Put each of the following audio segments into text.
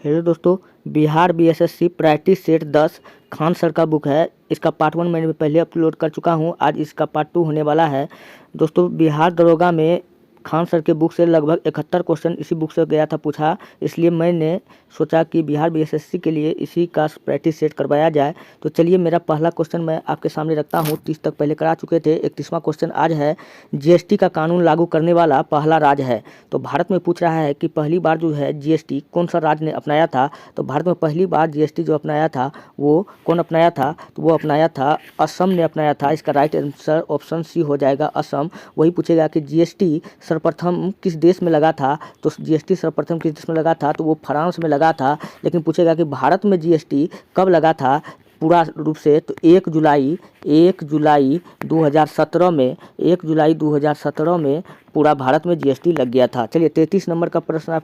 Hello दोस्तों, Bihar BSSC practice set 10 Khan sir का book है। इसका पार्ट 1 मैंने पहले अपलोड कर चुका हूं। आज इसका पार्ट 2 होने वाला है। दोस्तों, बिहार दरोगा में खान सर के बुक से लगभग 71 क्वेश्चन इसी बुक से गया था पूछा, इसलिए मैंने सोचा कि बिहार बीएसएससी के लिए इसी का प्रैक्टिस सेट करवाया जाए। तो चलिए, मेरा पहला क्वेश्चन मैं आपके सामने रखता हूं। 30 तक पहले करा चुके थे। 31वां क्वेश्चन आज है, जीएसटी का कानून लागू करने वाला पहला राज्य है। तो भारत में पूछ रहा है कि पहली बार जो है जीएसटी कौन सा राज्य ने अपनाया था। तो भारत में पहली बार जीएसटी जो अपनाया था वो कौन अपनाया था, तो वो अपनाया था असम ने अपनाया था। इसका राइट आंसर ऑप्शन सी हो जाएगा, असम। वही पूछेगा कि जीएसटी सर्वप्रथम किस देश में लगा था। तो जीएसटी सर्वप्रथम किस देश में लगा था, तो वो फ्रांस में लगा था। लेकिन पूछेगा कि भारत में जीएसटी कब लगा था पूरा रूप से, तो 1 जुलाई 2017 में 1 जुलाई 2017 में पूरा भारत में जीएसटी लग गया था। चलिए, 33 नंबर का प्रश्न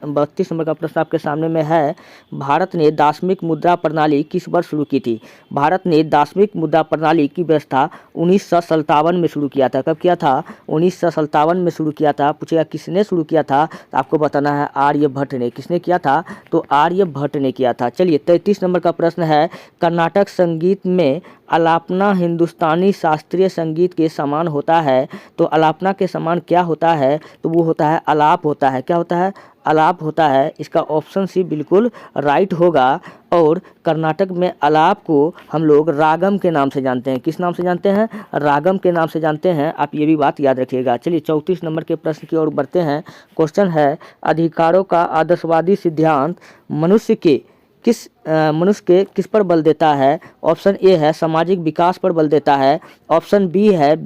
32 नंबर का प्रश्न आपके सामने में है। भारत ने दार्शनिक मुद्रा प्रणाली किस वर्ष शुरू की थी। भारत ने दार्शनिक मुद्रा प्रणाली की व्यवस्था 1957 में शुरू किया था। कब किया था? 1957 में शुरू किया था। पूछेगा किसने शुरू किया था, तो आपको बताना है आर्यभट्ट ने। किसने किया था? तो आर्यभट्ट ने किया था। चलिए, 33 नंबर का प्रश्न है, कर्नाटक संगीत में आलापना हिंदुस्तानी शास्त्रीय संगीत के समान होता है। तो आलापना के समान क्या होता है, तो वो होता है आलाप होता है। क्या होता है? आलाप होता है। इसका ऑप्शन सी बिल्कुल राइट होगा। और कर्नाटक में आलाप को हम लोग रागम के नाम से जानते हैं। किस नाम से जानते हैं? रागम के नाम से जानते हैं। आप ये भी बात याद रखिएगा। चलिए, 34 नंबर के प्रश्न की ओर बढ़ते हैं। क्वेश्चन है, अधिकारों का आदर्शवादी सिद्धांत मनुष्य के किस पर बल देता है। ऑप्शन ए है सामाजिक विकास पर बल देता है। ऑप्शन बी है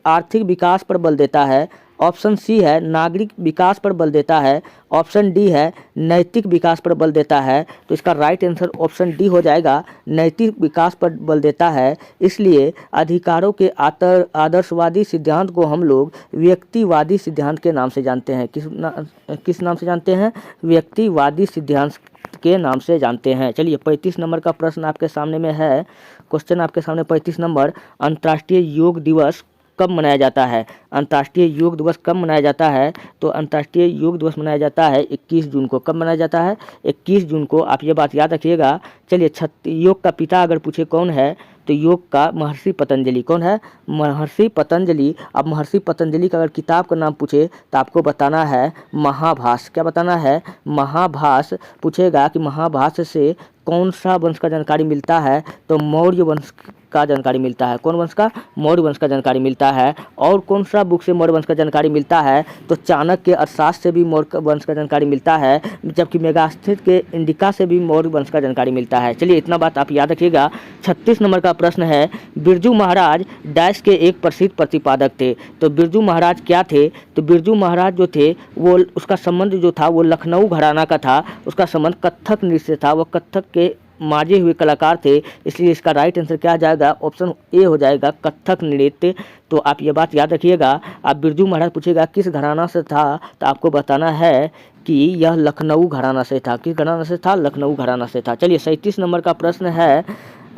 आर्थिक विकास पर बल देता है। ऑप्शन सी है नागरिक विकास पर बल देता है। ऑप्शन डी है नैतिक विकास पर बल देता है। तो इसका राइट आंसर ऑप्शन डी हो जाएगा, नैतिक विकास पर बल देता है। इसलिए अधिकारों के आदर्शवादी सिद्धांत को हम लोग व्यक्तिवादी सिद्धांत के नाम से जानते हैं। किस नाम से जानते हैं? व्यक्तिवादी सिद्धांत के नाम से जानते हैं। चलिए, 35 नंबर का प्रश्न आपके सामने में है। क्वेश्चन आपके सामने 35 नंबर, अंतर्राष्ट्रीय योग दिवस कब मनाया जाता है। अंतर्राष्ट्रीय योग दिवस कब मनाया जाता है? तो अंतर्राष्ट्रीय योग दिवस मनाया जाता है 21 जून को। कब मनाया जाता है? 21 जून को। आप ये बात याद रखिएगा। चलिए, योग का पिता अगर पूछे कौन है, तो योग का महर्षि पतंजलि। कौन है? महर्षि पतंजलि। अब महर्षि पतंजलि का अगर किताब का नाम पूछे तो आपको बताना है महाभाष्य। क्या बताना है? महाभाष्य। पूछेगा कि महाभाष्य से कौन सा वंश का जानकारी मिलता है, तो मौर्य वंश का जानकारी मिलता है। कौन वंश का? मौर्य वंश का जानकारी मिलता है। और कौन सा बुक से मौर्य वंश का जानकारी मिलता है, तो चाणक्य अर्थशास्त्र से भी मौर्य वंश का जानकारी मिलता है। जबकि मेगास्थित के इंडिका से भी मौर्य वंश का जानकारी मिलता है। चलिए, इतना बात आप याद रखिएगा। 36 नंबर का प्रश्न है, बिरजू महाराज डैश के एक प्रसिद्ध प्रतिपादक थे। तो बिरजू महाराज क्या थे? तो बिरजू महाराज जो थे वो, उसका संबंध जो था वो लखनऊ घराना का था। उसका संबंध कथक नृत्य से था। वो कथक के माजे हुए कलाकार थे। इसलिए इसका राइट आंसर क्या आ जाएगा? ऑप्शन ए हो जाएगा, कथक नृत्य। तो आप ये बात याद रखिएगा। आप बिरजू महाराज पूछेगा किस घराना से था, तो आपको बताना है कि यह लखनऊ घराना से था। किस घराना से था? लखनऊ घराना से था। चलिए, 37 नंबर का प्रश्न है,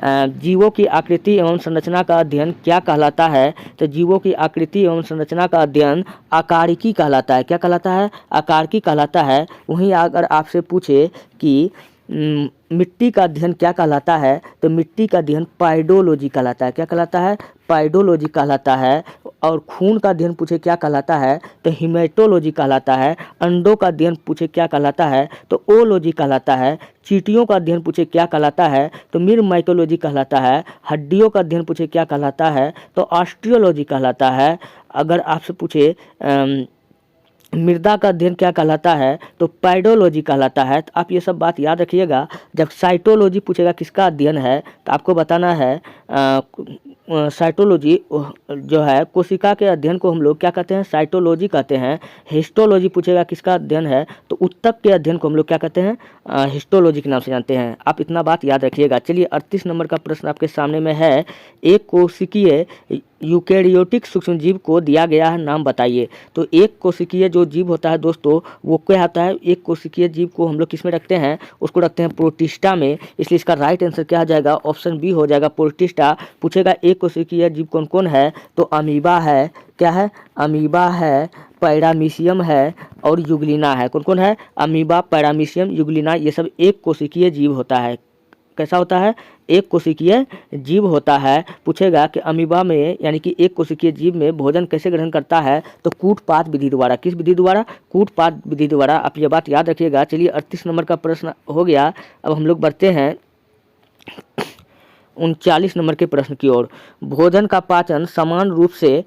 जीवों की आकृति एवं संरचना का अध्ययन क्या कहलाता है। तो जीवों की आकृति एवं संरचना का अध्ययन आकारिकी कहलाता है। क्या कहलाता है? आकारिकी कहलाता है। वहीं अगर आपसे पूछे कि मिट्टी का अध्ययन क्या कहलाता है, तो मिट्टी का अध्ययन पाइडोलॉजी कहलाता है। क्या कहलाता है? पाइडोलॉजी कहलाता है। और खून का अध्ययन पूछे क्या कहलाता है, तो हिमेटोलॉजी कहलाता है। अंडों का अध्ययन पूछे क्या कहलाता है, तो ओलॉजी कहलाता है। चींटियों का अध्ययन पूछे क्या कहलाता है, तो मिरमाइकोलॉजी कहलाता है। हड्डियों का अध्ययन पूछे क्या कहलाता है, तो ऑस्टियोलॉजी कहलाता है। अगर आपसे पूछे मृदा का अध्ययन क्या कहलाता है, तो पैडोलॉजी कहलाता है। तो आप ये सब बात याद रखिएगा। जब साइटोलॉजी पूछेगा किसका अध्ययन है, तो आपको बताना है साइटोलॉजी जो है कोशिका के अध्ययन को हम लोग क्या कहते हैं? साइटोलॉजी कहते हैं। हिस्टोलॉजी पूछेगा किसका अध्ययन है, तो ऊतक के अध्ययन को हम लोग क्या कहते हैं? हिस्टोलॉजी के नाम से जानते हैं। आप इतना बात याद रखिएगा। चलिए, 38 नंबर का प्रश्न आपके सामने में है, एक कोशिकीय यूकेरियोटिक सूक्ष्मजीव को दिया गया है नाम बताइए। तो एक कोशिकीय जो जीव होता है दोस्तों वो क्या होता है, एक कोशिकीय जीव को हम लोग किस में रखते हैं, उसको रखते हैं प्रोटिस्टा में। इसलिए इसका राइट आंसर क्या हो जाएगा, ऑप्शन बी हो जाएगा, प्रोटिस्टा। पूछेगा एक कोशिकीय जीव कौन कौन है, तो अमीबा है, क्या है, अमीबा है, पैरामीशियम है और युगलिना है। कौन कौन है, अमीबा, पैरामीशियम, युगलिना, ये सब एक कोशिकीय जीव होता है। कैसा होता है, एक कोशिकीय जीव होता है। पूछेगा कि अमीबा में यानी कि एक कोशिकीय जीव में भोजन कैसे ग्रहण करता है, तो कूटपात विधि द्वारा। किस विधि द्वारा, कूटपात विधि द्वारा। आप ये बात याद रखिएगा। चलिए 38 नंबर का प्रश्न हो गया। अब हम लोग बढ़ते हैं 39 नंबर के प्रश्न की ओर। भोजन का पाचन समान रूप से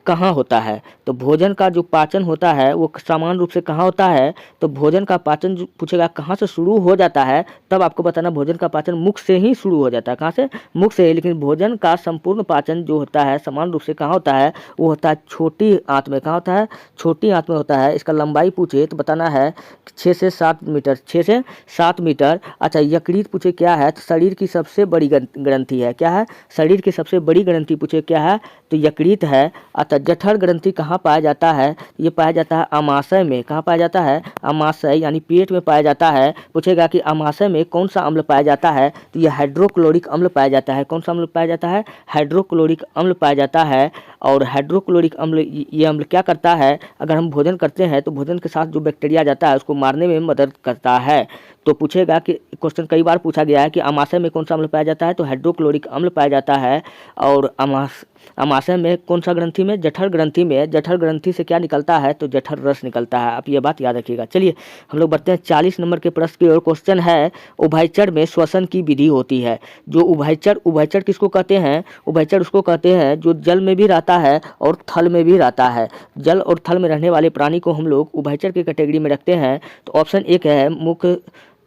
कहाँ होता है, तो भोजन का जो पाचन होता है वो समान रूप से कहाँ होता है, तो भोजन का पाचन जो पूछेगा कहाँ से शुरू हो जाता है, तब आपको बताना भोजन का पाचन मुख से ही शुरू हो जाता है। कहाँ से, मुख से। लेकिन भोजन का संपूर्ण पाचन जो होता है समान रूप से कहाँ होता है, वो होता है छोटी आंत में। कहाँ होता है, छोटी आंत में होता है। इसका लंबाई पूछे तो बताना है 6 से 7 मीटर, 6 से 7 मीटर। अच्छा, यकृत पूछे क्या है, तो शरीर की सबसे बड़ी ग्रंथि है। क्या है, शरीर की सबसे बड़ी ग्रंथि पूछे क्या है, तो यकृत है। अतः जठर ग्रंथि कहाँ पाया जाता है, ये पाया जाता है अमाशय में। कहाँ पाया जाता है, अमाशय यानी पेट में पाया जाता है। पूछेगा कि अमाशय में कौन सा अम्ल पाया जाता है, तो ये हाइड्रोक्लोरिक अम्ल पाया जाता है। कौन सा अम्ल पाया जाता है, हाइड्रोक्लोरिक अम्ल पाया जाता है। और हाइड्रोक्लोरिक अम्ल, ये अम्ल क्या करता है, अगर हम भोजन करते हैं तो भोजन के साथ जो बैक्टीरिया जाता है उसको मारने में मदद करता है। तो पूछेगा कि क्वेश्चन कई बार पूछा गया है कि अमाशय में कौन सा अम्ल पाया जाता है, तो हाइड्रोक्लोरिक अम्ल पाया जाता है। और अमाशय में कौन सा ग्रंथि में, जठर ग्रंथि में। जठर ग्रंथि से क्या निकलता है, तो जठर रस निकलता है। आप ये बात याद रखिएगा। चलिए हम लोग बढ़ते हैं 40 नंबर के प्रश्न की ओर। क्वेश्चन है उभयचर में श्वसन की विधि होती है। जो उभयचर किसको कहते हैं, उभयचर उसको कहते हैं जो जल में भी रहता है और थल में भी रहता है। जल और थल में रहने वाले प्राणी को हम लोग उभयचर की कैटेगरी में रखते हैं। तो ऑप्शन एक है मुख,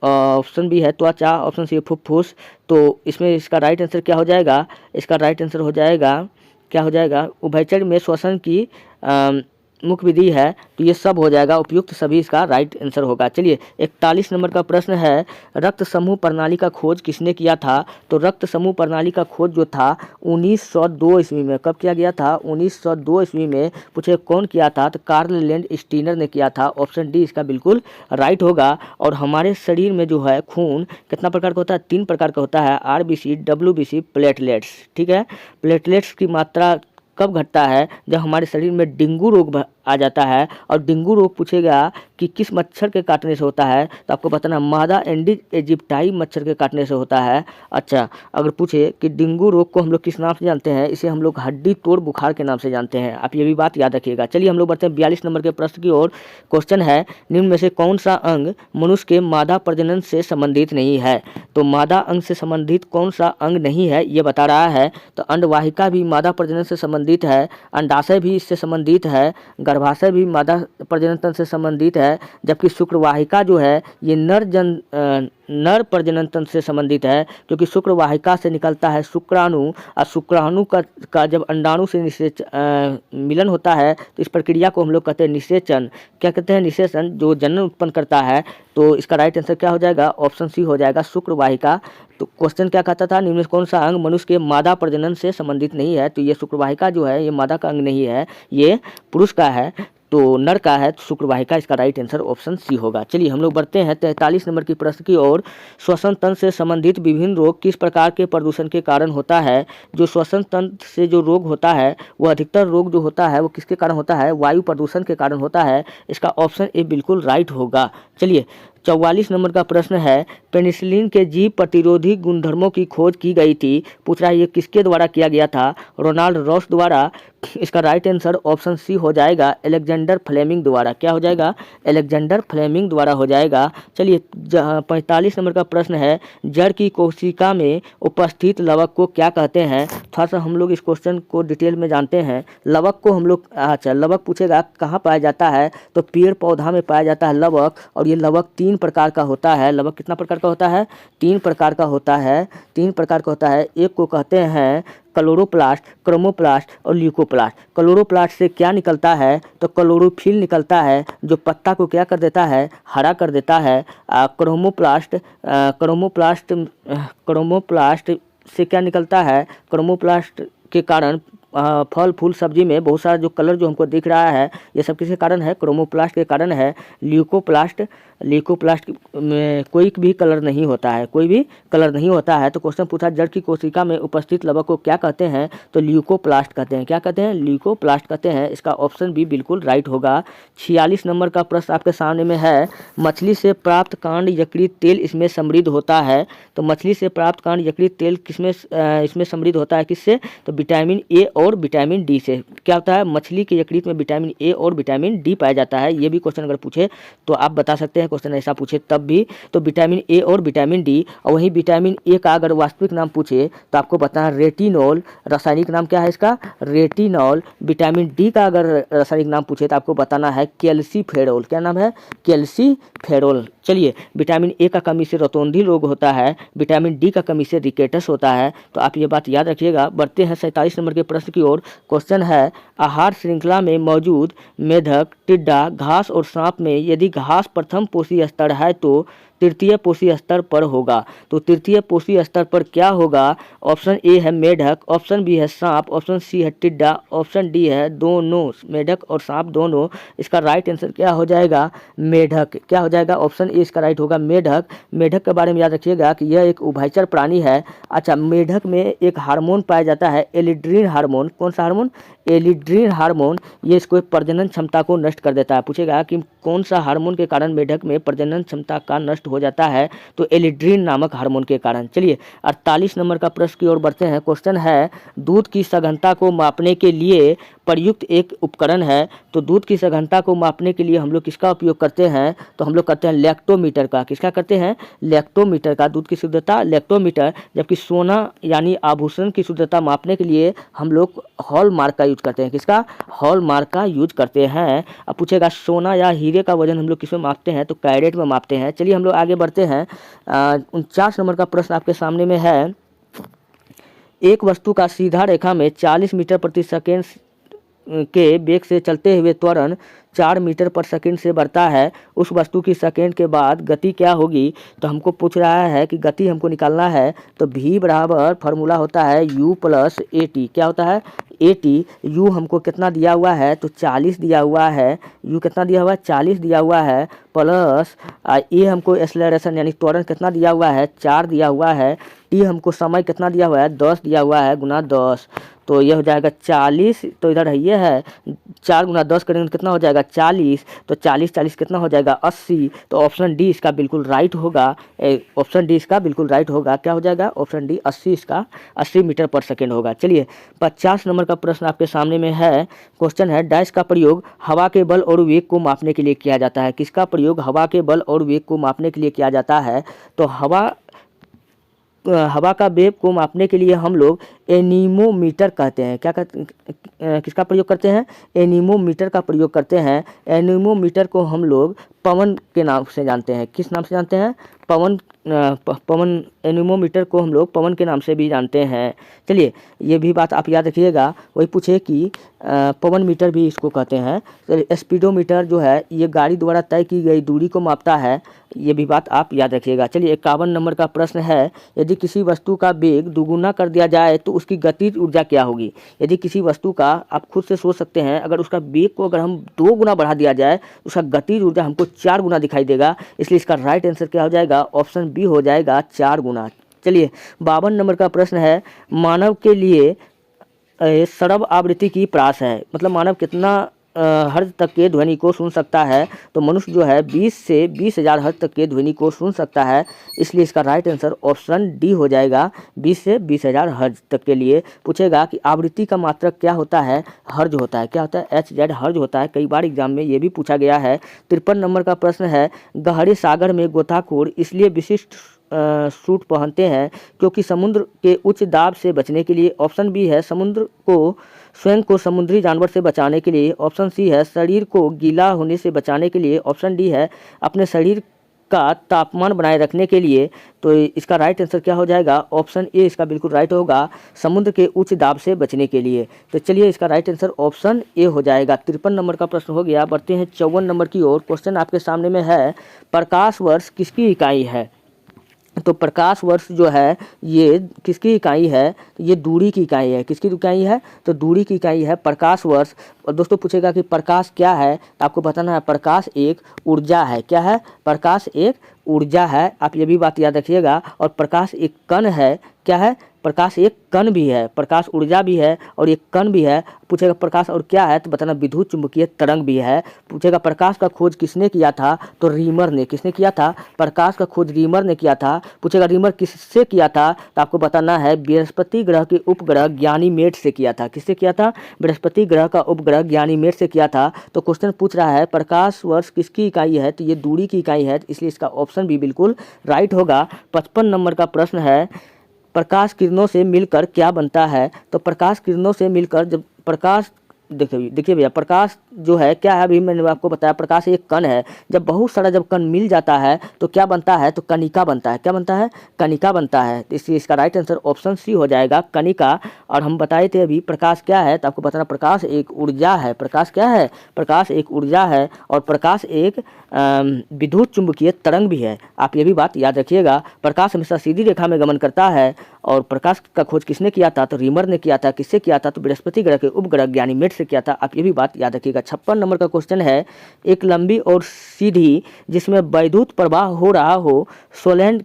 ऑप्शन बी है त्वचा, ऑप्शन सी है फुफ्फुस। तो इसमें इसका राइट आंसर क्या हो जाएगा, इसका राइट आंसर हो जाएगा, क्या हो जाएगा, उभयचर में श्वसन की मुख्य विधि है। तो ये सब हो जाएगा उपयुक्त, सभी इसका राइट आंसर होगा। चलिए 41 नंबर का प्रश्न है रक्त समूह प्रणाली का खोज किसने किया था, तो रक्त समूह प्रणाली का खोज जो था 1902 ईस्वी में। कब किया गया था, 1902 ईस्वी में। पूछे कौन किया था, तो कार्ल लैंड स्टीनर ने किया था। ऑप्शन डी इसका बिल्कुल राइट होगा। और हमारे शरीर में जो है खून कितना प्रकार का होता है, 3 प्रकार का होता है, आरबीसी, डब्ल्यूबीसी, प्लेटलेट्स। ठीक है, प्लेटलेट्स की मात्रा कब घटता है, जब हमारे शरीर में डेंगू रोग आ जाता है। और डेंगू रोग पूछेगा कि किस मच्छर के काटने से होता है, तो आपको बताना मादा एंडीज इजिप्टाई मच्छर के काटने से होता है। अच्छा, अगर पूछे कि डेंगू रोग को हम लोग किस नाम से जानते हैं, इसे हम लोग हड्डी तोड़ बुखार के नाम से जानते हैं। आप ये भी बात याद रखिएगा। चलिए हम लोग बढ़ते हैं 42 नंबर के प्रश्न की ओर। क्वेश्चन है निम्न में से कौन सा अंग मनुष्य के मादा प्रजनन से संबंधित नहीं है, तो मादा अंग से संबंधित कौन सा अंग नहीं है ये बता रहा है। तो अंडवाहिका भी मादा प्रजनन से संबंधित है, अंडाशय भी इससे संबंधित है, गर्भाशय भी मादा प्रजनन तंत्र से संबंधित है। जबकि शुक्रवाहिका जो है ये नर प्रजनन तंत्र से संबंधित है, क्योंकि शुक्रवाहिका से निकलता है शुक्राणु। और शुक्राणु का जब अंडाणु से मिलन होता है तो इस प्रक्रिया को हम लोग कहते हैं निषेचन। क्या कहते हैं, निषेचन, जो जनन उत्पन्न करता है। तो इसका राइट आंसर क्या हो जाएगा, ऑप्शन सी हो जाएगा, शुक्रवाहिका। तो क्वेश्चन क्या कहता था, निम्न में कौन सा अंग मनुष्य के मादा प्रजनन से संबंधित नहीं है, तो ये शुक्रवाहिका जो है ये मादा का अंग नहीं है, ये पुरुष का है, तो नर का है। तो शुक्रवाहिका इसका राइट आंसर ऑप्शन सी होगा। चलिए हम लोग बढ़ते हैं 43 नंबर की प्रश्न की ओर। श्वसन तंत्र से संबंधित विभिन्न रोग किस प्रकार के प्रदूषण के कारण होता है। जो श्वसन तंत्र से जो रोग होता है वो अधिकतर रोग जो होता है वो किसके कारण होता है, वायु प्रदूषण के कारण होता है। इसका ऑप्शन ए बिल्कुल राइट होगा। चलिए 44 नंबर का प्रश्न है पेनिसिलिन के जीव प्रतिरोधी गुणधर्मों की खोज की गई थी। पूछ रहा है ये किसके द्वारा किया गया था, रोनाल्ड रॉस द्वारा। इसका राइट आंसर ऑप्शन सी हो जाएगा, अलेक्जेंडर फ्लेमिंग द्वारा। क्या हो जाएगा, अलेक्जेंडर फ्लेमिंग द्वारा हो जाएगा। चलिए 45 नंबर का प्रश्न है जड़ की कोशिका में उपस्थित लवक को क्या कहते हैं। थोड़ा सा हम लोग इस क्वेश्चन को डिटेल में जानते हैं। लवक को हम लोग, अच्छा लवक पूछेगा कहाँ पाया जाता है, तो पेड़ पौधा में पाया जाता है लवक। और ये लवक 3 प्रकार का होता है। लवक कितना प्रकार का होता है, 3 प्रकार का होता है, 3 प्रकार का होता है। एक को कहते हैं क्लोरोप्लास्ट, क्रोमोप्लास्ट और ल्यूकोप्लास्ट। क्लोरोप्लास्ट से क्या निकलता है, तो क्लोरोफिल निकलता है, जो पत्ता को क्या कर देता है, हरा कर देता है। क्रोमोप्लास्ट से क्या निकलता है, क्रोमोप्लास्ट के कारण फल फूल सब्जी में बहुत सारा जो कलर जो हमको दिख रहा है, ये सब किसके कारण है? क्रोमोप्लास्ट के कारण है। ल्यूकोप्लास्ट में कोई भी कलर नहीं होता है, कोई भी कलर नहीं होता है। तो क्वेश्चन पूछा जड़ की कोशिका में उपस्थित लवक को क्या कहते हैं? तो ल्यूकोप्लास्ट कहते हैं। क्या कहते हैं? ल्यूकोप्लास्ट कहते हैं। इसका ऑप्शन भी बिल्कुल राइट होगा। 46 नंबर का प्रश्न आपके सामने में है, मछली से प्राप्त कांड यकृत तेल इसमें समृद्ध होता है। तो मछली से प्राप्त कांड यकृत तेल किसमें इसमें समृद्ध होता है? किससे? तो विटामिन ए और विटामिन डी से। क्या होता है? मछली के यकृत में विटामिन ए और विटामिन डी पाया जाता है। ये भी क्वेश्चन अगर पूछे तो आप बता सकते हैं, क्वेश्चन ऐसा पूछे तब भी। तो विटामिन ए और विटामिन डी, और वहीं विटामिन ए का अगर वास्तविक नाम पूछे तो आपको बताना रेटिनॉल, रासायनिक नाम क्या है इसका? रेटिनॉल। विटामिन डी का अगर रासायनिक नाम पूछे तो आपको बताना है कैल्सीफेरॉल। क्या नाम है? कैल्सीफेरॉल। चलिए, विटामिन ए का कमी से रतौंधी रोग होता है, विटामिन डी का कमी से रिकेटस होता है। तो आप ये बात याद रखिएगा। बढ़ते हैं 47 नंबर के प्रश्न की ओर। क्वेश्चन है, आहार श्रृंखला में मौजूद मेढक, टिड्डा, घास और सांप में यदि घास प्रथम पोषी स्तर है तो तृतीय पोषी स्तर पर होगा। तो तृतीय पोषी स्तर पर क्या होगा? ऑप्शन ए है मेढक, ऑप्शन बी है सांप, ऑप्शन सी है टिड्डा, ऑप्शन डी है दोनों, मेढक और सांप दोनों। इसका राइट आंसर क्या हो जाएगा? मेढक। क्या हो जाएगा? ऑप्शन ए इसका राइट होगा, मेढक। मेढक के बारे में याद रखिएगा कि यह एक उभयचर प्राणी है। अच्छा, मेढक में एक हार्मोन पाया जाता है, एलिड्रीन हार्मोन। कौन सा हार्मोन? एलिड्रीन हार्मोन। ये इसको प्रजनन क्षमता को नष्ट कर देता है। पूछेगा कि कौन सा हार्मोन के कारण मेढक में प्रजनन क्षमता का नष्ट हो जाता है? तो एलिड्रीन नामक हार्मोन के कारण। चलिए, 48 नंबर का प्रश्न की ओर बढ़ते हैं। क्वेश्चन है, दूध की सघनता को मापने के लिए प्रयुक्त एक उपकरण है। तो दूध की सघनता को मापने के लिए हम लोग किसका उपयोग करते हैं? तो हम लोग करते हैं लैक्टोमीटर का। किसका करते हैं? लैक्टोमीटर का। दूध की शुद्धता लैक्टोमीटर। जबकि सोना यानी आभूषण की शुद्धता मापने के लिए हम लोग हॉलमार्क का यूज करते हैं। किसका? हॉलमार्क का यूज करते हैं। अब पूछेगा सोना या हीरे का वजन हम लोग किसमें मापते हैं? तो कैरेट में मापते हैं। चलिए, हम लोग आगे बढ़ते हैं। 49 नंबर का प्रश्न आपके सामने में है, एक वस्तु का सीधा रेखा में 40 मीटर प्रति सेकेंड के वेग से चलते हुए त्वरण 4 मीटर पर सेकंड से बढ़ता है। उस वस्तु की सेकंड के बाद गति क्या होगी? तो हमको पूछ रहा है कि गति हमको निकालना है। तो v बराबर फार्मूला होता है u प्लस ए टी। क्या होता है? A T. u हमको कितना दिया हुआ है? तो 40 दिया हुआ है। u कितना दिया हुआ है? 40 दिया हुआ है। प्लस ए हमको एक्सेलरेशन यानी त्वरण कितना दिया हुआ है? 4 दिया हुआ है। टी हमको समय कितना दिया हुआ है? 10 दिया हुआ है, गुना 10। तो ये हो जाएगा 40। तो इधर ये है 4 गुना 10 करेंगे तो कितना हो जाएगा? 40। तो 40 कितना हो जाएगा? 80। तो ऑप्शन डी इसका बिल्कुल राइट होगा। ऑप्शन डी इसका बिल्कुल राइट होगा। क्या हो जाएगा? ऑप्शन डी 80 इसका 80 मीटर पर सेकेंड होगा। चलिए, 50 नंबर का प्रश्न आपके सामने में है। क्वेश्चन है, डैश का प्रयोग हवा के बल और वेग को मापने के लिए किया जाता है। किसका प्रयोग हवा के बल और वेग को मापने के लिए किया जाता है? तो हवा का वेग को मापने के लिए हम लोग एनीमोमीटर कहते हैं। क्या कहते किसका प्रयोग करते हैं? एनीमोमीटर का प्रयोग करते हैं। एनीमोमीटर को हम लोग पवन के नाम से जानते हैं। किस नाम से जानते हैं? पवन। एनीमोमीटर को हम लोग पवन के नाम से भी जानते हैं। चलिए, ये भी बात आप याद रखिएगा। वही पूछे कि पवन मीटर भी इसको कहते हैं। चलिए, स्पीडोमीटर जो है ये गाड़ी द्वारा तय की गई दूरी को मापता है। ये भी बात आप याद रखिएगा। चलिए, 51 नंबर का प्रश्न है, यदि किसी वस्तु का वेग दुगुना कर दिया जाए तो उसकी गतिज ऊर्जा क्या होगी? यदि किसी वस्तु का, आप खुद से सोच सकते हैं, अगर उसका वेग को अगर हम 2 गुना बढ़ा दिया जाए उसका गतिज ऊर्जा हमको 4 गुना दिखाई देगा। इसलिए इसका राइट आंसर क्या हो जाएगा? ऑप्शन बी हो जाएगा, 4 गुना। चलिए, 52 नंबर का प्रश्न है, मानव के लिए सरब आवृत्ति की प्रास है। मतलब मानव कितना हर्ट्ज तक के ध्वनि को सुन सकता है? तो मनुष्य जो है 20 से 20,000 हर्ट्ज तक के ध्वनि को सुन सकता है। इसलिए इसका राइट आंसर ऑप्शन डी हो जाएगा, 20 से 20,000 हर्ट्ज तक के लिए। पूछेगा कि आवृत्ति का मात्रक क्या होता है? हर्ट्ज होता है। क्या होता है? HZ हर्ट्ज होता है। कई बार एग्जाम में ये भी पूछा गया है। 53 नंबर का प्रश्न है, गहरे सागर में गोताखोर इसलिए विशिष्ट सूट पहनते हैं क्योंकि समुद्र के उच्च दाब से बचने के लिए। ऑप्शन बी है समुद्र को स्वयं को समुद्री जानवर से बचाने के लिए। ऑप्शन सी है शरीर को गीला होने से बचाने के लिए। ऑप्शन डी है अपने शरीर का तापमान बनाए रखने के लिए। तो इसका राइट आंसर क्या हो जाएगा? ऑप्शन ए इसका बिल्कुल राइट होगा, समुद्र के उच्च दाब से बचने के लिए। तो चलिए, इसका राइट आंसर ऑप्शन ए हो जाएगा। 53 नंबर का प्रश्न हो गया। बढ़ते हैं 54 नंबर की ओर। क्वेश्चन आपके सामने में है, प्रकाश वर्ष किसकी इकाई है? तो प्रकाश वर्ष जो है ये किसकी इकाई है? तो ये दूरी की इकाई है। किसकी इकाई है? तो दूरी की इकाई है प्रकाश वर्ष। और दोस्तों पूछेगा कि प्रकाश क्या है, तो आपको बताना है प्रकाश एक ऊर्जा है। क्या है? प्रकाश एक ऊर्जा है, आप ये भी बात याद रखिएगा। और प्रकाश एक कण है। क्या है? प्रकाश एक कण भी है, प्रकाश ऊर्जा भी है और एक कण भी है। पूछेगा प्रकाश और क्या है, तो बताना विद्युत चुंबकीय तरंग भी है। पूछेगा प्रकाश का खोज किसने किया था, तो रीमर ने। किसने किया था? प्रकाश का खोज रीमर ने किया था। पूछेगा रीमर किससे किया था, तो आपको बताना है बृहस्पति ग्रह के उपग्रह ज्ञानीमेड से किया था। किससे किया था? बृहस्पति ग्रह का उपग्रह ज्ञानीमेड से किया था। तो क्वेश्चन पूछ रहा है प्रकाश वर्ष किसकी इकाई है, तो ये दूरी की इकाई है, इसलिए इसका ऑप्शन भी बिल्कुल राइट होगा। 55 नंबर का प्रश्न है प्रकाश किरणों से मिलकर क्या बनता है? तो प्रकाश किरणों से मिलकर जब प्रकाश देखिए भैया, प्रकाश जो है क्या है, अभी मैंने आपको बताया प्रकाश एक कण है। जब बहुत सारा जब कण मिल जाता है तो क्या बनता है? तो कणिका बनता है। क्या बनता है? कणिका बनता है। तो इसलिए इसका राइट आंसर ऑप्शन सी हो जाएगा, कणिका। और हम बताए थे अभी प्रकाश क्या है, तो आपको बताना प्रकाश एक ऊर्जा है। प्रकाश क्या है? प्रकाश एक ऊर्जा है और प्रकाश एक विद्युत चुंबकीय तरंग भी है। आप ये भी बात याद रखिएगा। प्रकाश हमेशा सीधी रेखा में गमन करता है। और प्रकाश का खोज किसने किया था, तो रीमर ने किया था। किससे किया था, तो बृहस्पति ग्रह के उपग्रह ज्ञानीमेड से किया था। आप ये भी बात याद रखिएगा। 56 नंबर का क्वेश्चन है एक लंबी और सीधी जिसमें वैद्युत प्रवाह हो रहा हो सोलेनोइड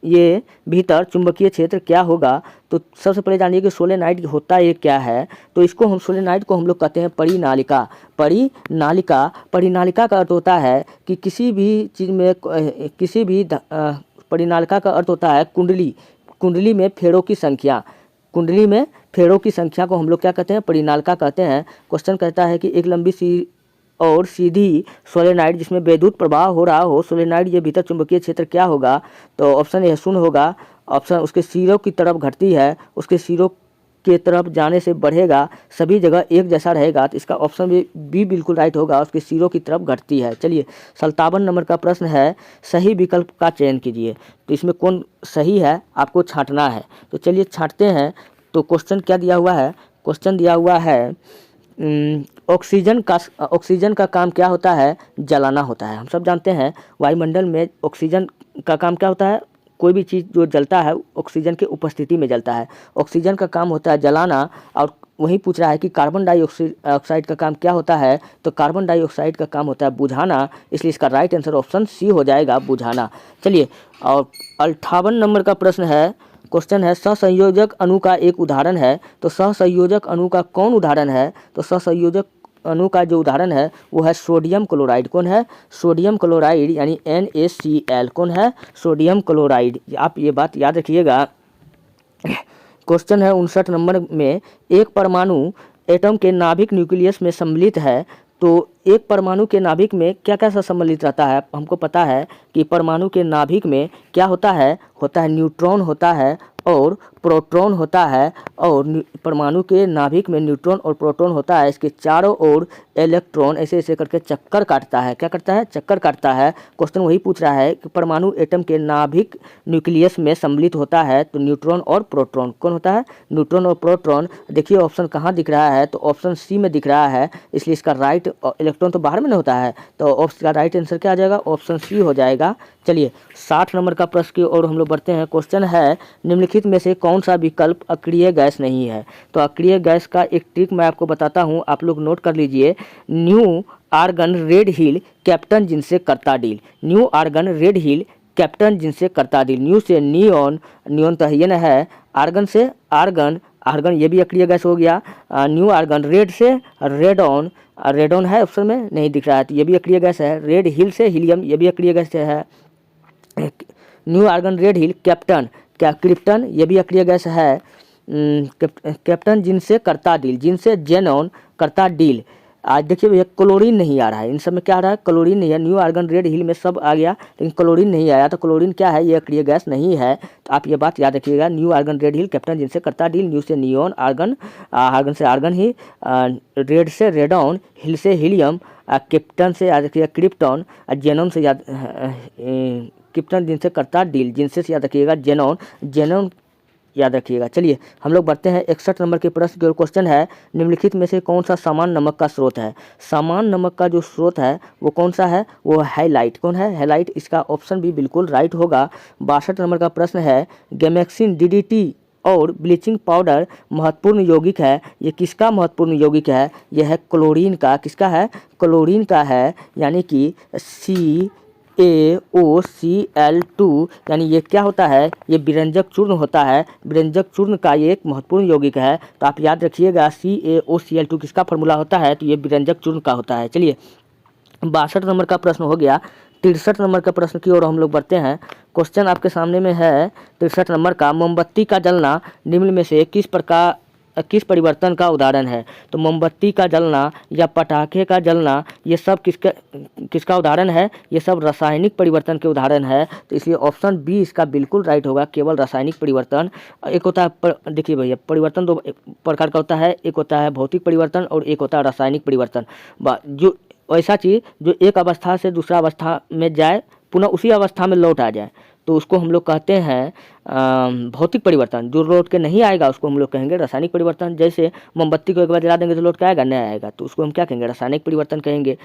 ये भीतर चुंबकीय क्षेत्र क्या होगा? तो सबसे पहले जानिए कि सोलेनोइड होता ये क्या है। तो इसको हम सोलेनोइड को हम लोग कहते हैं परिनालिका। परिनालिका, परिनालिका का अर्थ होता है कि किसी भी चीज़ में किसी भी परिनालिका का अर्थ होता है कुंडली। कुंडली में फेरों की संख्या, कुंडली में फेरों की संख्या को हम लोग क्या कहते हैं? परिनालिका कहते हैं। क्वेश्चन कहता है कि एक लंबी सी और सीधी सोलेनोइड जिसमें विद्युत प्रवाह हो रहा हो सोलेनोइड ये भीतर चुंबकीय क्षेत्र क्या होगा? तो ऑप्शन ए शून्य होगा। ऑप्शन उसके सिरों की तरफ घटती है, उसके सिरों के तरफ जाने से बढ़ेगा, सभी जगह एक जैसा रहेगा। तो इसका ऑप्शन भी बिल्कुल राइट होगा, उसके सिरों की तरफ घटती है। चलिए 57 नंबर का प्रश्न है सही विकल्प का चयन कीजिए। तो इसमें कौन सही है आपको छांटना है। तो चलिए छांटते हैं। तो क्वेश्चन क्या दिया हुआ है? क्वेश्चन दिया हुआ है ऑक्सीजन का काम क्या होता है? जलाना होता है। हम सब जानते हैं वायुमंडल में ऑक्सीजन का काम क्या होता है? कोई भी चीज़ जो जलता है ऑक्सीजन की उपस्थिति में जलता है। ऑक्सीजन का काम होता है जलाना। और वहीं पूछ रहा है कि कार्बन डाइऑक्साइड का काम क्या होता है? तो कार्बन डाइऑक्साइड का काम होता है बुझाना। इसलिए इसका राइट आंसर ऑप्शन सी हो जाएगा, बुझाना। चलिए और 58 नंबर का प्रश्न है, क्वेश्चन है सहसंयोजक अणु का एक उदाहरण है। तो सहसंयोजक अणु का कौन उदाहरण है? तो सहसंयोजक अणु का जो उदाहरण है वो है सोडियम क्लोराइड। कौन है? सोडियम क्लोराइड यानी NaCl। कौन है? Sodium chloride. आप ये बात याद रखिएगा। क्वेश्चन है 59 नंबर में एक परमाणु एटम के नाभिक न्यूक्लियस में सम्मिलित है। तो एक परमाणु के नाभिक में क्या क्या सम्मिलित रहता है? हमको पता है कि परमाणु के नाभिक में क्या होता है? होता है न्यूट्रॉन होता है और प्रोटॉन होता है। और परमाणु के नाभिक में न्यूट्रॉन और प्रोटॉन होता है। इसके चारों ओर इलेक्ट्रॉन ऐसे ऐसे करके चक्कर काटता है। क्या करता है? चक्कर काटता है। क्वेश्चन वही पूछ रहा है कि परमाणु एटम के नाभिक न्यूक्लियस में सम्मिलित होता है तो न्यूट्रॉन और प्रोटॉन। कौन होता है? न्यूट्रॉन और प्रोटॉन। देखिए ऑप्शन कहाँ दिख रहा है? तो ऑप्शन सी में दिख रहा है। इसलिए इसका राइट, इलेक्ट्रॉन तो बाहर में नहीं होता है, तो ऑप्शन का राइट आंसर क्या आ जाएगा? ऑप्शन सी हो जाएगा। चलिए 60 नंबर का प्रश्न की ओर हम लोग बढ़ते हैं। क्वेश्चन है निम्नलिखित में से कौन सा विकल्प अक्रिय गैस नहीं है? तो अक्रिय गैस का एक ट्रिक मैं आपको बताता हूं, आप लोग नोट कर लीजिए। न्यू आर्गन रेड हिल कैप्टन जिनसे करता डील। न्यू आर्गन रेड हिल कैप्टन जिनसे करता डील। न्यू से नियॉन, नियॉन तो ये न है। आर्गन से आर्गन, आर्गन ये भी अक्रिय गैस हो गया। न्यू आर्गन, रेड से रेडॉन, रेडॉन है ऑप्शन में नहीं दिख रहा है तो ये भी अक्रिय गैस है। रेड हिल से हीलियम, ये भी अक्रिय गैस है। न्यू आर्गन रेड हिल कैप्टन, क्या क्रिप्टन, ये भी अक्रिय गैस है। कैप्टन जिनसे करता डील, जिनसे जेनॉन करता डील। आज देखिए भैया क्लोरीन नहीं आ रहा है, इन सब में क्या आ रहा है? क्लोरीन नहीं है। न्यू आर्गन रेड हिल में सब आ गया लेकिन क्लोरीन नहीं आया। तो क्लोरीन क्या है? ये अक्रिय गैस नहीं है। तो आप ये बात याद रखिएगा। न्यू आर्गन रेड हिल कैप्टन जिनसे करता डील। न्यू से नियॉन, आर्गन, आर्गन से आर्गन ही, रेड से रेडॉन, हिल से हीलियम, कैप्टन से याद रखिएगा क्रिप्टॉन, जेनॉन से याद क्रिप्टन जिनसे करता डील, जिनसे याद रखिएगा जेनॉन। जेनॉन याद रखिएगा। चलिए हम लोग बढ़ते हैं 61 नंबर के प्रश्न की ओर। क्वेश्चन है, निम्नलिखित में से कौन सा सामान्य नमक का स्रोत है? सामान्य नमक का जो स्रोत है वो कौन सा है? वो हैलाइट। कौन है? हैलाइट। इसका ऑप्शन भी बिल्कुल राइट होगा। 62 नंबर का प्रश्न है, गैमेक्सिन, DDT और ब्लीचिंग पाउडर महत्वपूर्ण यौगिक है। ये किसका महत्वपूर्ण यौगिक है? यह है क्लोरीन का। किसका है? क्लोरीन का है, यानी कि CaOCl2, यानी ये क्या होता है? ये विरंजक चूर्ण होता है। विरंजक चूर्ण का ये एक महत्वपूर्ण यौगिक है। तो आप याद रखिएगा CaOCl2 किसका फॉर्मूला होता है? तो ये विरंजक चूर्ण का होता है। चलिए 62 नंबर का प्रश्न हो गया। 63 नंबर का प्रश्न की ओर हम लोग बढ़ते हैं। क्वेश्चन आपके सामने में है 63 नंबर का, मोमबत्ती का जलना निम्न में से किस परिवर्तन का उदाहरण है? तो मोमबत्ती का जलना या पटाखे का जलना, ये सब किसका उदाहरण है? ये सब रासायनिक परिवर्तन के उदाहरण है। तो इसलिए ऑप्शन बी इसका बिल्कुल राइट होगा, केवल रासायनिक परिवर्तन। एक होता है देखिए भैया, परिवर्तन दो प्रकार का होता है, एक होता है भौतिक परिवर्तन और एक होता है रासायनिक परिवर्तन। जो ऐसा चीज़ जो एक अवस्था से दूसरा अवस्था में जाए, पुनः उसी अवस्था में लौट आ जाए, तो उसको हम लोग कहते हैं भौतिक परिवर्तन। जो लौट के नहीं आएगा उसको हम लोग कहेंगे रासायनिक परिवर्तन। जैसे मोमबत्ती को एक बार जला देंगे तो लौट के आएगा? नहीं आएगा, तो उसको हम क्या कहेंगे? रासायनिक परिवर्तन कहेंगे।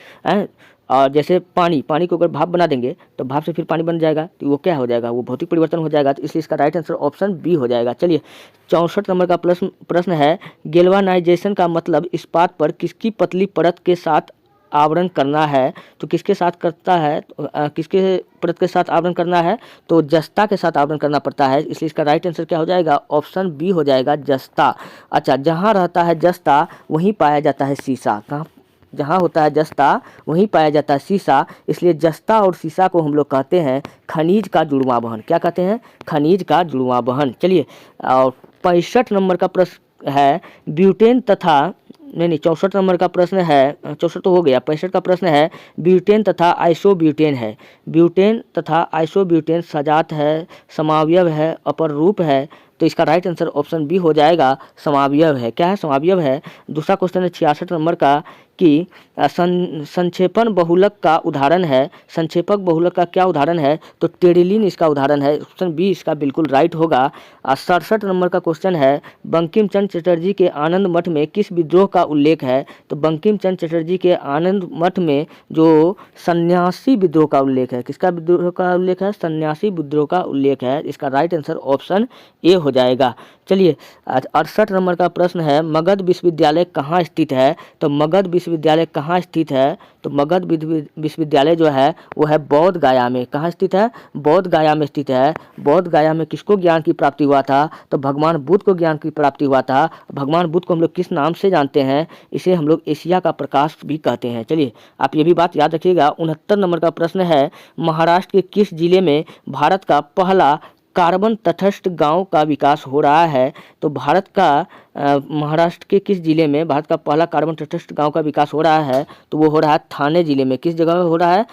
और जैसे पानी को अगर भाप बना देंगे तो भाप से फिर पानी बन जाएगा, तो वो क्या हो जाएगा? वो भौतिक परिवर्तन हो जाएगा। तो इसलिए इसका राइट आंसर ऑप्शन बी हो जाएगा। चलिए 64 नंबर का प्रश्न है, गैल्वानाइजेशन का मतलब इस्पात पर किसकी पतली परत के साथ आवरण करना है? तो किसके साथ करता है? किसके परत के साथ आवरण करना है? तो जस्ता के साथ आवरण करना पड़ता है। इसलिए इसका राइट आंसर क्या हो जाएगा? ऑप्शन बी हो जाएगा, जस्ता। अच्छा, जहाँ रहता है जस्ता वहीं पाया जाता है शीशा। कहाँ? जहाँ होता है जस्ता वहीं पाया जाता है शीशा। इसलिए जस्ता और शीशा को हम लोग कहते हैं खनिज का जुड़वां बहन। क्या कहते हैं? खनिज का जुड़वां बहन। चलिए और 65 नंबर का प्रश्न है, ब्यूटेन तथा 64 नंबर का प्रश्न है, 64 तो हो गया। 65 का प्रश्न है, ब्यूटेन तथा आइसोब्यूटेन है। ब्यूटेन तथा आइसोब्यूटेन सजात है, समावयव है, अपर रूप है। तो इसका राइट आंसर ऑप्शन बी हो जाएगा, समावयव है। क्या है? समावयव है। दूसरा क्वेश्चन है 66 नंबर का कि संक्षेपण बहुलक का उदाहरण है। संक्षेपक बहुलक का क्या उदाहरण है? तो टेरिलिन इसका उदाहरण है। ऑप्शन बी इसका बिल्कुल राइट होगा। 67 नंबर का क्वेश्चन है, बंकिम चंद्र चटर्जी के आनंद मठ में किस विद्रोह का उल्लेख है? तो बंकिम चंद्र चटर्जी के आनंद मठ में जो सन्यासी विद्रोह का उल्लेख है। किसका विद्रोह का उल्लेख है? सन्यासी विद्रोह का उल्लेख है। इसका राइट आंसर ऑप्शन ए हो जाएगा। चलिए 68 नंबर का प्रश्न है, मगध विश्वविद्यालय कहाँ स्थित है? तो मगध विश्वविद्यालय कहाँ स्थित है? तो मगध विश्वविद्यालय जो है वो है बोध गया में। कहाँ स्थित है? बोध गया में स्थित है। बोध गया में किसको ज्ञान की प्राप्ति हुआ था? तो भगवान बुद्ध को ज्ञान की प्राप्ति हुआ था। भगवान बुद्ध को हम लोग किस नाम से जानते हैं? इसे हम लोग एशिया का प्रकाश भी कहते हैं। चलिए आप ये भी बात याद रखिएगा। 69 नंबर का प्रश्न है, महाराष्ट्र के किस जिले में भारत का पहला कार्बन तटस्थ गांव का विकास हो रहा है? तो भारत का महाराष्ट्र के किस जिले में भारत का पहला कार्बन तटस्थ गांव का विकास हो रहा है? तो वो हो रहा है थाने जिले में। किस जगह हो रहा है?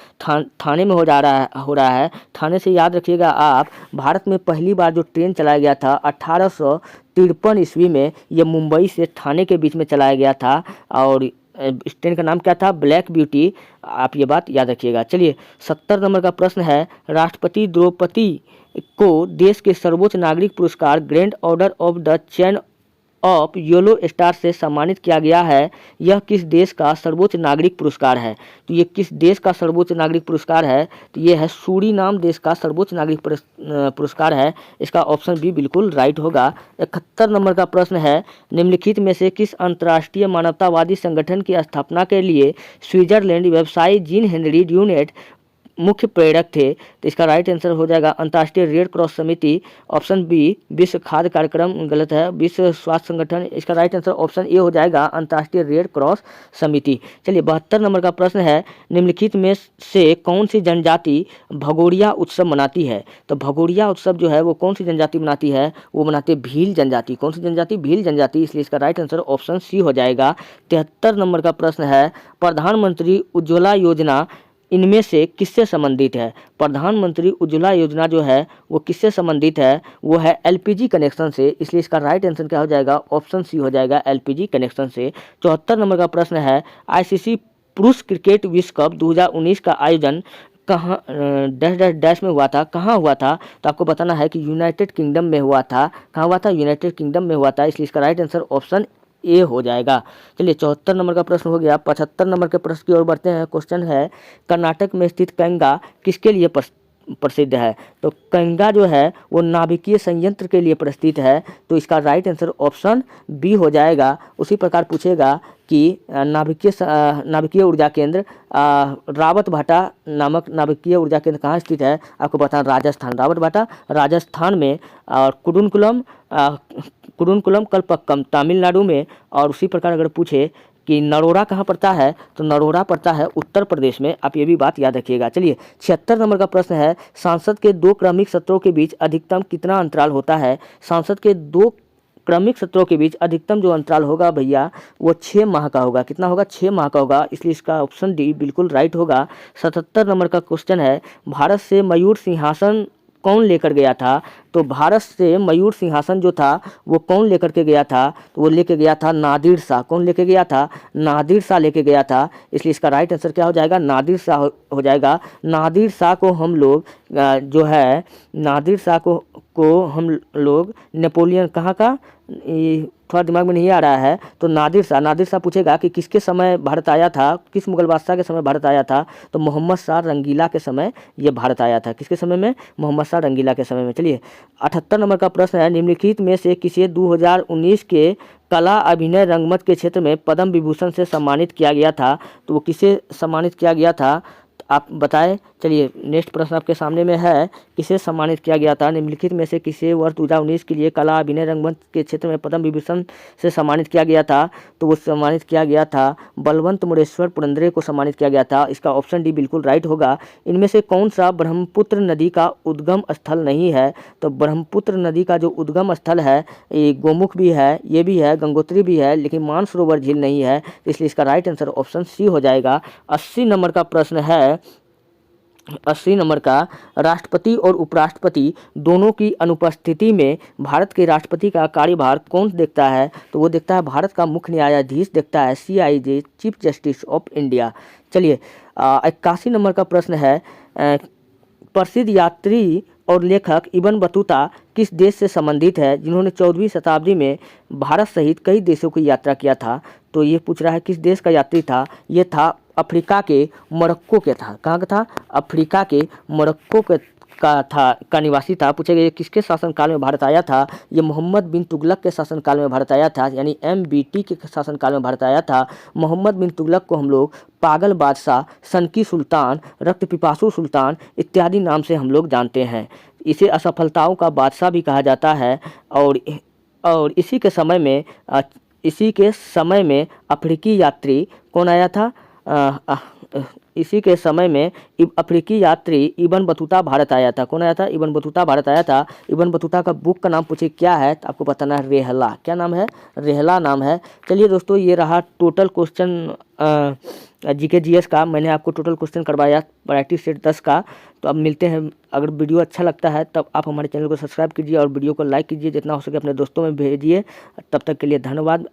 थाने में हो रहा है। थाने से याद रखिएगा आप, भारत में पहली बार जो ट्रेन चलाया गया था 1853 ईस्वी में, ये मुंबई से थाने के बीच में चलाया गया था। और इस ट्रेन का नाम क्या था? Black beauty. आप ये बात याद रखिएगा। चलिए 70 नंबर का प्रश्न है, राष्ट्रपति द्रौपदी को देश के सर्वोच्च नागरिक पुरस्कार grand order of the chain of yellow star से सम्मानित किया गया है। यह किस देश का सर्वोच्च नागरिक पुरस्कार है? तो ये किस देश का सर्वोच्च नागरिक पुरस्कार है? तो ये है सूरीनाम देश का सर्वोच्च नागरिक पुरस्कार है। इसका ऑप्शन बी बिल्कुल राइट होगा। 71 नंबर का प्रश्न है, निम्नलिखित में से किस अंतर्राष्ट्रीय मानवतावादी संगठन की स्थापना के लिए स्विट्जरलैंड व्यवसायी जीन हेनरी ड्यूनेट मुख्य प्रेरक थे? तो इसका राइट आंसर हो जाएगा अंतर्राष्ट्रीय रेड क्रॉस समिति। ऑप्शन बी विश्व खाद्य कार्यक्रम गलत है, विश्व स्वास्थ्य संगठन। इसका राइट आंसर ऑप्शन ए हो जाएगा अंतर्राष्ट्रीय रेड क्रॉस समिति। चलिए 72 नंबर का प्रश्न है, निम्नलिखित में से कौन सी जनजाति भगोरिया उत्सव मनाती है? तो भगोरिया उत्सव जो है वो कौन सी जनजाति मनाती है? वो मनाती है भील जनजाति। कौन सी जनजाति? भील जनजाति। इसलिए इसका राइट आंसर ऑप्शन सी हो जाएगा। 73 नंबर का प्रश्न है, प्रधानमंत्री उज्ज्वला योजना इनमें से किससे संबंधित है? प्रधानमंत्री उज्ज्वला योजना जो है वो किससे संबंधित है? वो है एलपीजी कनेक्शन से। इसलिए इसका राइट आंसर क्या हो जाएगा? ऑप्शन सी हो जाएगा, एलपीजी कनेक्शन से। 74 नंबर का प्रश्न है, आईसीसी पुरुष क्रिकेट विश्व कप 2019 का आयोजन कहाँ डैश डैश डैश में हुआ था, कहाँ हुआ था, तो आपको बताना है कि यूनाइटेड किंगडम में हुआ था। कहाँ हुआ था? यूनाइटेड किंगडम में हुआ था, इसलिए इसका राइट आंसर ऑप्शन ए हो जाएगा। चलिए 74 नंबर का प्रश्न हो गया। 75 नंबर के प्रश्न की ओर बढ़ते हैं। क्वेश्चन है कर्नाटक में स्थित कंगा किसके लिए प्रसिद्ध है? तो कंगा जो है वो नाभिकीय संयंत्र के लिए प्रसिद्ध है, तो इसका राइट आंसर ऑप्शन बी हो जाएगा। उसी प्रकार पूछेगा कि नाभिकीय ऊर्जा केंद्र रावत भाटा नामक नाभिकीय ऊर्जा केंद्र कहाँ स्थित है? आपको बताना राजस्थान, रावत भाटा राजस्थान में, और कुडुनकुलम कलपक्कम तमिलनाडु में। और उसी प्रकार अगर पूछे कि नरोरा कहाँ पड़ता है, तो नरोरा पड़ता है उत्तर प्रदेश में। आप ये भी बात याद रखिएगा। चलिए 76 नंबर का प्रश्न है, संसद के 2 क्रमिक सत्रों के बीच अधिकतम कितना अंतराल होता है? संसद के 2 क्रमिक सत्रों के बीच अधिकतम जो अंतराल होगा भैया वो 6 माह का होगा। कितना होगा? 6 माह का होगा, इसलिए इसका ऑप्शन डी बिल्कुल राइट होगा। 77 नंबर का क्वेश्चन है, भारत से मयूर सिंहासन कौन लेकर गया था? तो भारत से मयूर सिंहासन जो था वो कौन लेकर के गया था? तो वो लेके गया था नादिर शाह। कौन लेके गया था? नादिर शाह लेके गया था, इसलिए इसका राइट आंसर क्या हो जाएगा? नादिर शाह हो जाएगा। नादिर शाह को हम लोग जो है नादिर शाह को हम लोग नेपोलियन कहाँ का, ये थोड़ा दिमाग में नहीं आ रहा है, तो नादिर शाह पूछेगा कि किसके समय भारत आया था, किस मुगल बादशाह के समय भारत आया था? तो मोहम्मद शाह रंगीला के समय ये भारत आया था। किसके समय में? मोहम्मद शाह रंगीला के समय में। चलिए 78 नंबर का प्रश्न है, निम्नलिखित में से किसे 2019 के कला अभिनय रंगमंच के क्षेत्र में पद्म विभूषण से सम्मानित किया गया था? तो वो किसे सम्मानित किया गया था, आप बताएं। चलिए नेक्स्ट प्रश्न आपके सामने में है, किसे सम्मानित किया गया था? निम्नलिखित में से किसे वर्ष 2019 के लिए कला अभिनय रंगमंच के क्षेत्र में पद्म विभूषण से सम्मानित किया गया था? तो वो सम्मानित किया गया था बलवंत मुरेश्वर पुरंदरे को सम्मानित किया गया था। इसका ऑप्शन डी बिल्कुल राइट होगा। इनमें से कौन सा ब्रह्मपुत्र नदी का उद्गम स्थल नहीं है? तो ब्रह्मपुत्र नदी का जो उद्गम स्थल है ये गोमुख भी है, ये भी है, गंगोत्री भी है, लेकिन मानसरोवर झील नहीं है, इसलिए इसका राइट आंसर ऑप्शन सी हो जाएगा। 80 नंबर का प्रश्न है, 80 नंबर का, राष्ट्रपति और उपराष्ट्रपति दोनों की अनुपस्थिति में भारत के राष्ट्रपति का कार्यभार कौन देखता है? तो वो देखता है भारत का मुख्य न्यायाधीश देखता है, CIJ chief justice of India. चलिए 81 नंबर का प्रश्न है, प्रसिद्ध यात्री और लेखक इब्न बतूता किस देश से संबंधित है जिन्होंने 14वीं शताब्दी में भारत सहित कई देशों की यात्रा किया था? तो ये पूछ रहा है किस देश का यात्री था? ये था अफ्रीका के मोरक्को के था। कहाँ का था? अफ्रीका के मोरक्को का निवासी था। पूछेगा ये किसके शासनकाल में भारत आया था? ये मोहम्मद बिन तुगलक के शासनकाल में भारत आया था, यानी MBT के शासनकाल में भारत आया था। मोहम्मद बिन तुगलक को हम लोग पागल बादशाह, सनकी सुल्तान, रक्त पिपासु सुल्तान इत्यादि नाम से हम लोग जानते हैं। इसे असफलताओं का बादशाह भी कहा जाता है। और इसी के समय में अफ्रीकी यात्री कौन आया था? इसी के समय में अफ्रीकी यात्री इब्न बतूता भारत आया था। कौन आया था? इब्न बतूता भारत आया था। इब्न बतूता का बुक का नाम पूछे क्या है, तो आपको बताना है रेहला। क्या नाम है? रेहला नाम है। चलिए दोस्तों, ये रहा टोटल क्वेश्चन GK GS का। मैंने आपको टोटल क्वेश्चन करवाया प्रैक्टिस सेट 10 का। तो अब मिलते हैं। अगर वीडियो अच्छा लगता है तब आप हमारे चैनल को सब्सक्राइब कीजिए और वीडियो को लाइक कीजिए, जितना हो सके अपने दोस्तों में भेजिए। तब तक के लिए धन्यवाद।